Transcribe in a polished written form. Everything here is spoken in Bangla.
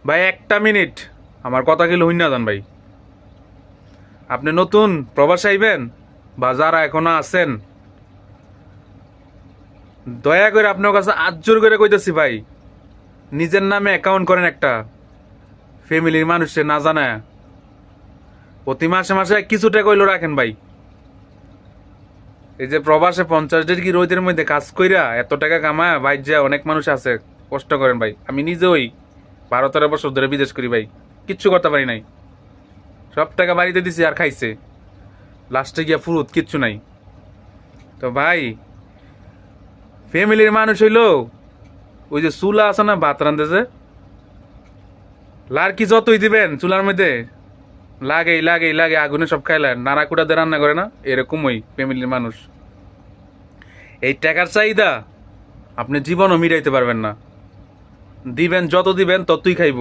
ভাই একটা মিনিট আমার কথা কি হইন না যান ভাই। আপনি নতুন প্রবাস আইবেন বা যারা এখনো আছেন, দয়া করে আপনার কাছে আজ্জোর করে কইতেছি ভাই, নিজের নামে অ্যাকাউন্ট করেন একটা, ফ্যামিলির মানুষে না জানায় প্রতি মাসে মাসে কিছু টাকা হইলো রাখেন ভাই। এই যে প্রবাসে 50 ডিগ্রি রোদের মধ্যে কাজ কইরা এত টাকা কামায় ভাই, যে অনেক মানুষ আছে কষ্ট করেন ভাই। আমি নিজেই 12-13 বছর ধরে বিদেশ করি ভাই, কিচ্ছু করতে পারি নাই। সব টাকা বাড়িতে দিছি আর খাইছে, লাস্টে গিয়া ফুরুত কিচ্ছু নাই। তো ভাই, ফ্যামিলির মানুষ হইলো ওই যে চুলা আছে না ভাত রান্ধেছে, লার কি যতই দিবেন চুলার মধ্যে লাগেই লাগেই লাগে, আগুনে সব খাইলেন, নাড়া কুড়া দিয়ে রান্না করে না, এরকমই ফ্যামিলির মানুষ। এই টাকার চাহিদা আপনি জীবনও মিটাইতে পারবেন না, দিবেন যত দিবেন ততই খাইব।